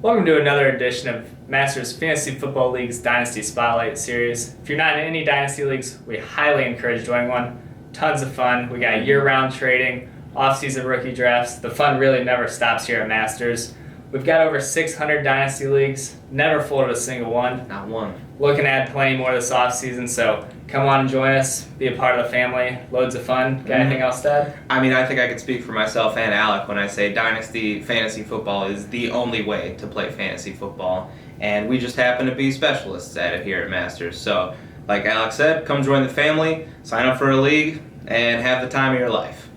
Welcome to another edition of Masters Fantasy Football League's Dynasty Spotlight Series. If you're not in any Dynasty Leagues, we highly encourage joining one. Tons of fun. We got year-round trading, off-season rookie drafts. The fun really never stops here at Masters. We've got over 600 Dynasty Leagues, never folded a single one. Not one. Looking to add plenty more this off-season, so come on and join us. Be a part of the family. Loads of fun. Got anything else to add? I mean, I think I can speak for myself and Alec when I say Dynasty Fantasy Football is the only way to play fantasy football, and we just happen to be specialists at it here at Masters. So, like Alec said, come join the family, sign up for a league, and have the time of your life.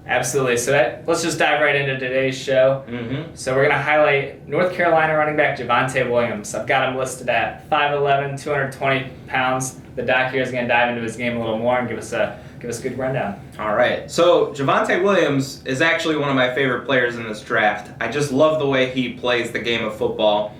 Absolutely. So let's just dive right into today's show. So we're going to highlight North Carolina running back Javonte Williams. I've got him listed at 5'11", 220 pounds. The doc here is going to dive into his game a little more and give us a good rundown. All right. So Javonte Williams is actually one of my favorite players in this draft. I just love the way he plays the game of football.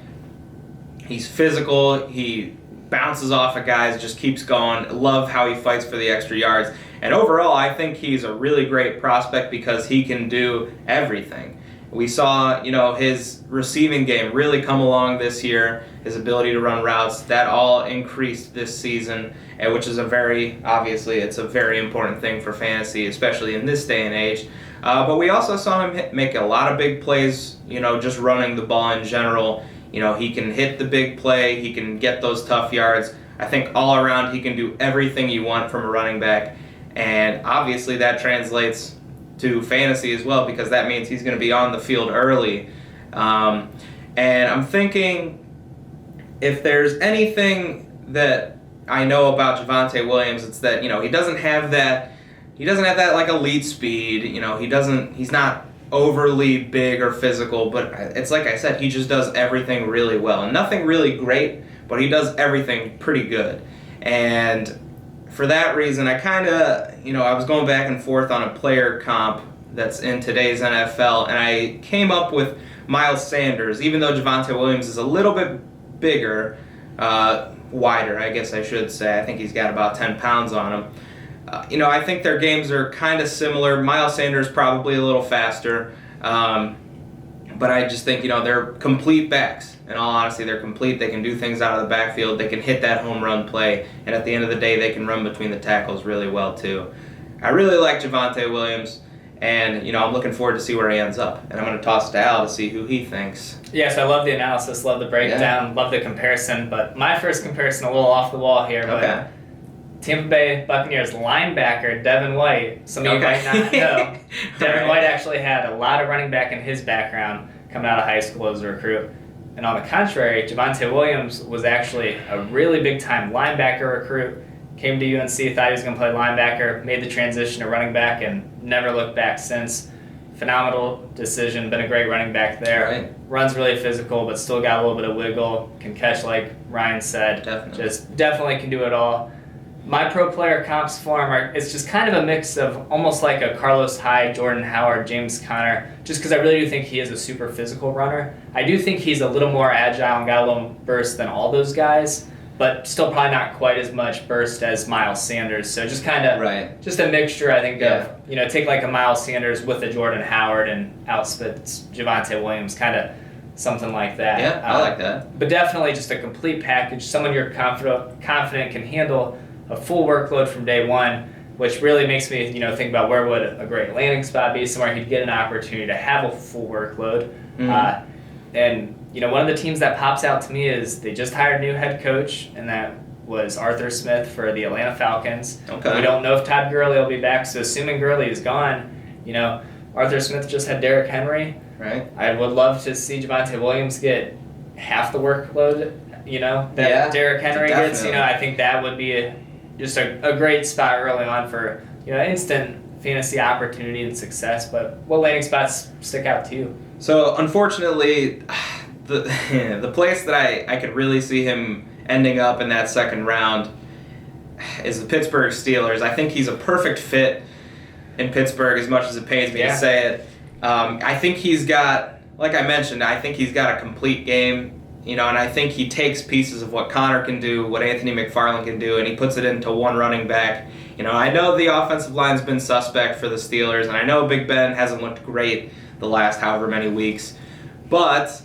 He's physical. He bounces off of guys, just keeps going. Love how he fights for the extra yards. And overall, I think he's a really great prospect because he can do everything. We saw, his receiving game really come along this year, his ability to run routes, that all increased this season, which is it's a very important thing for fantasy, especially in this day and age. But we also saw him make a lot of big plays, just running the ball in general. He can hit the big play, he can get those tough yards. I think all around he can do everything you want from a running back. And obviously that translates to fantasy as well because that means he's going to be on the field early. And I'm thinking if there's anything that I know about Javonte Williams, it's that, he doesn't have that like elite speed. He's not overly big or physical, but it's like I said, he just does everything really well. And nothing really great, but he does everything pretty good. And for that reason, I I was going back and forth on a player comp that's in today's NFL, and I came up with Miles Sanders, even though Javonte Williams is a little bit bigger, wider, I guess I should say. I think he's got about 10 pounds on him. I think their games are kind of similar. Miles Sanders probably a little faster, but I just think, they're complete backs. In all honesty, they're complete. They can do things out of the backfield. They can hit that home run play. And at the end of the day, they can run between the tackles really well, too. I really like Javonte Williams, and, I'm looking forward to see where he ends up. And I'm going to toss to Al to see who he thinks. Yes, I love the analysis, love the breakdown, love the comparison. But my first comparison, a little off the wall here, but Tampa Bay Buccaneers linebacker Devin White, some of you might not know. Devin White actually had a lot of running back in his background coming out of high school as a recruit. And on the contrary, Javonte Williams was actually a really big-time linebacker recruit, came to UNC, thought he was going to play linebacker, made the transition to running back, and never looked back since. Phenomenal decision, been a great running back there. Right. Runs really physical, but still got a little bit of wiggle, can catch like Ryan said. Definitely can do it all. My pro player comps for him it's just kind of a mix of almost like a Carlos Hyde, Jordan Howard, James Conner, just because I really do think he is a super physical runner. I do think he's a little more agile and got a little burst than all those guys, but still probably not quite as much burst as Miles Sanders. So just kind of just a mixture, I think, of, take like a Miles Sanders with a Jordan Howard and outspits Javonte Williams, kind of something like that. Yeah, I like that. But definitely just a complete package, someone you're confident can handle a full workload from day one, which really makes me, think about where would a great landing spot be, somewhere he'd get an opportunity to have a full workload. And one of the teams that pops out to me is they just hired a new head coach, and that was Arthur Smith for the Atlanta Falcons. We don't know if Todd Gurley will be back, so assuming Gurley is gone, Arthur Smith just had Derrick Henry. Right. I would love to see Javonte Williams get half the workload, that Derrick Henry gets. I think that would be just a great spot early on for instant fantasy opportunity and success. But what landing spots stick out to you? So unfortunately, the place that I could really see him ending up in that second round is the Pittsburgh Steelers. I think he's a perfect fit in Pittsburgh, as much as it pains me to say it. I think he's got, like I mentioned, I think he's got a complete game. And I think he takes pieces of what Connor can do, what Anthony McFarland can do, and he puts it into one running back. I know the offensive line's been suspect for the Steelers, and I know Big Ben hasn't looked great the last however many weeks, but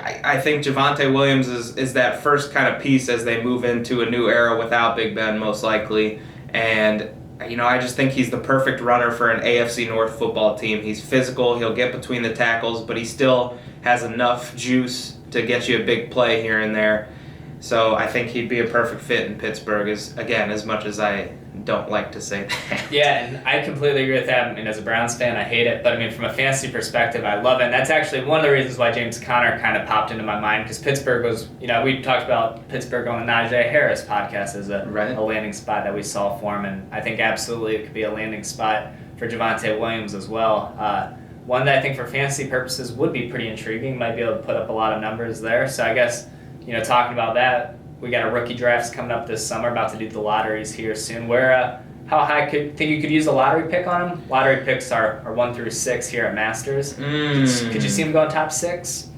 I think Javonte Williams is that first kind of piece as they move into a new era without Big Ben, most likely. And, I just think he's the perfect runner for an AFC North football team. He's physical. He'll get between the tackles, but he still has enough juice to get you a big play here and there. So I think he'd be a perfect fit in Pittsburgh, as much as I don't like to say that. Yeah, and I completely agree with that. I mean, as a Browns fan, I hate it. But, from a fantasy perspective, I love it. And that's actually one of the reasons why James Conner kind of popped into my mind, because Pittsburgh was, we talked about Pittsburgh on the Najee Harris podcast as a landing spot that we saw for him. And I think absolutely it could be a landing spot for Javonte Williams as well. One that I think for fantasy purposes would be pretty intriguing. Might be able to put up a lot of numbers there. So I guess, talking about that, we got a rookie drafts coming up this summer, about to do the lotteries here soon. How high think you could use a lottery pick on him? Lottery picks are 1 through 6 here at Masters. Could you see him going top 6?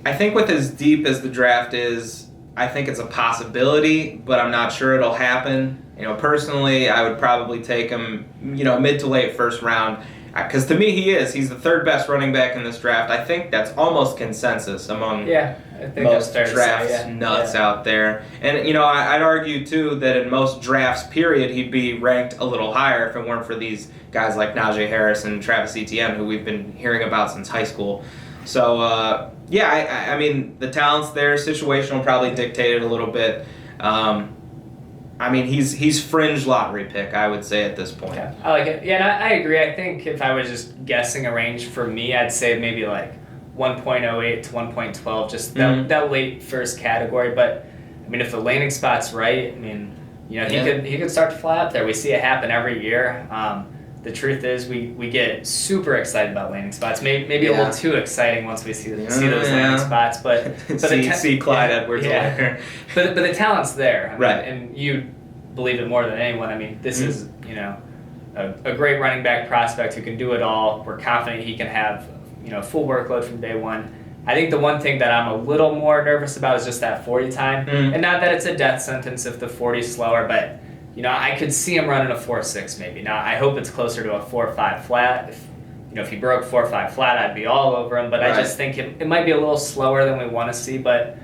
I think with as deep as the draft is, I think it's a possibility, but I'm not sure it'll happen. Personally, I would probably take him, mid to late first round. Because to me, he's the third best running back in this draft. I think that's almost consensus among most draft nuts out there. And, I'd argue, too, that in most drafts, period, he'd be ranked a little higher if it weren't for these guys like Najee Harris and Travis Etienne, who we've been hearing about since high school. So, I mean, the talent's there. Situation will probably dictate it a little bit. He's fringe lottery pick, I would say, at this point. Yeah, I like it. Yeah, and I agree. I think if I was just guessing a range for me, I'd say maybe like 1.08 to 1.12, just that late first category. But, if the landing spot's right, he could start to fly up there. We see it happen every year. The truth is we get super excited about landing spots. Maybe a little too exciting once we see those landing spots. But see Clyde Edwards-Helaire. But the talent's there. Right. And you believe it more than anyone. This is a great running back prospect who can do it all. We're confident he can have full workload from day one. I think the one thing that I'm a little more nervous about is just that 40 time. And not that it's a death sentence if the 40's slower, but I could see him running a 4.6 maybe. Now, I hope it's closer to a 4.5 flat. If he broke 4.5 flat, I'd be all over him. But I just think it might be a little slower than we want to see. But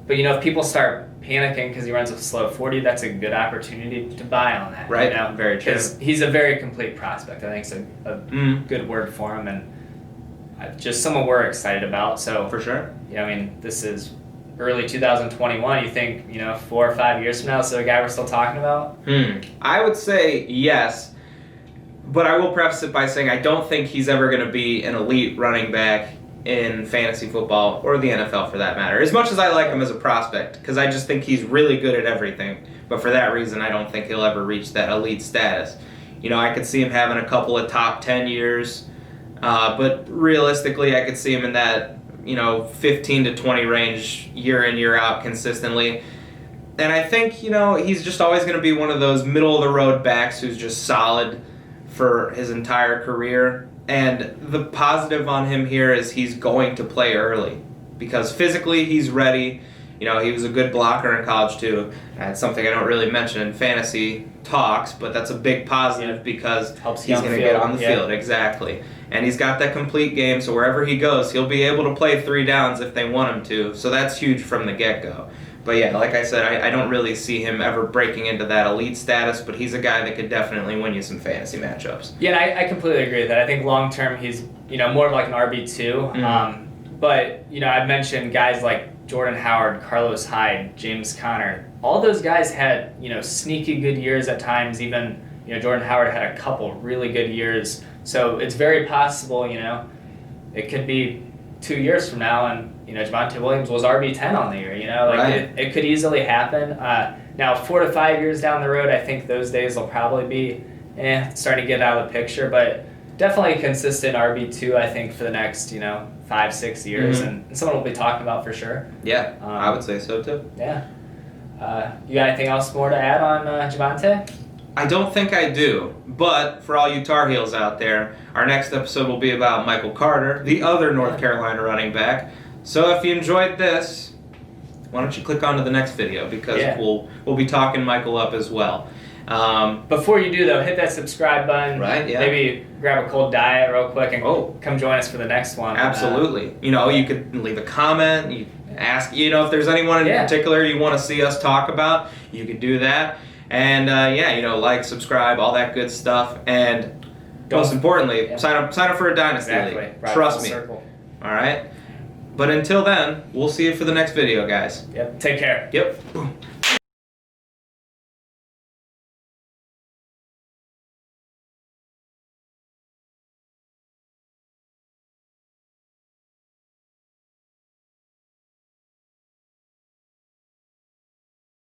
if people start panicking because he runs a slow 40, that's a good opportunity to buy on that. Right, very true. Because he's a very complete prospect. I think it's a good word for him. And just someone we're excited about. So for sure. This is early 2021, you think, 4 or 5 years from now, so a guy we're still talking about? I would say yes, but I will preface it by saying I don't think he's ever going to be an elite running back in fantasy football, or the NFL for that matter, as much as I like him as a prospect, because I just think he's really good at everything. But for that reason, I don't think he'll ever reach that elite status. I could see him having a couple of top 10 years, but realistically, I could see him in that 15 to 20 range year in, year out consistently. And I think, he's just always going to be one of those middle-of-the-road backs who's just solid for his entire career. And the positive on him here is he's going to play early because physically he's ready. He was a good blocker in college, too. That's something I don't really mention in fantasy talks, but that's a big positive because he's going to get on the field. Exactly. And he's got that complete game, so wherever he goes, he'll be able to play 3 downs if they want him to. So that's huge from the get-go. But yeah, like I said, I don't really see him ever breaking into that elite status, but he's a guy that could definitely win you some fantasy matchups. Yeah, and I completely agree with that. I think long-term he's, more of like an RB2. But, I've mentioned guys like Jordan Howard, Carlos Hyde, James Conner. All those guys had, sneaky good years at times. Even, Jordan Howard had a couple really good years. So it's very possible, it could be 2 years from now and, Javonte Williams was RB10 on the year, it could easily happen. Now, 4 to 5 years down the road, I think those days will probably be starting to get out of the picture, but definitely a consistent RB2, I think, for the next, 5-6 years, and someone we'll be talking about for sure. Yeah, I would say so too. Yeah. You got anything else more to add on Javonte? I don't think I do, but for all you Tar Heels out there, our next episode will be about Michael Carter, the other North Carolina running back. So if you enjoyed this, why don't you click on to the next video because we'll be talking Michael up as well. Before you do though, hit that subscribe button. Right, yeah. Maybe grab a cold diet real quick and come join us for the next one. Absolutely. You could leave a comment. You ask, if there's anyone in particular you want to see us talk about, you could do that. And like, subscribe, all that good stuff. And most importantly, sign up for a Dynasty League. Trust me. Circle. All right. But until then, we'll see you for the next video, guys. Yep. Take care. Yep. Boom.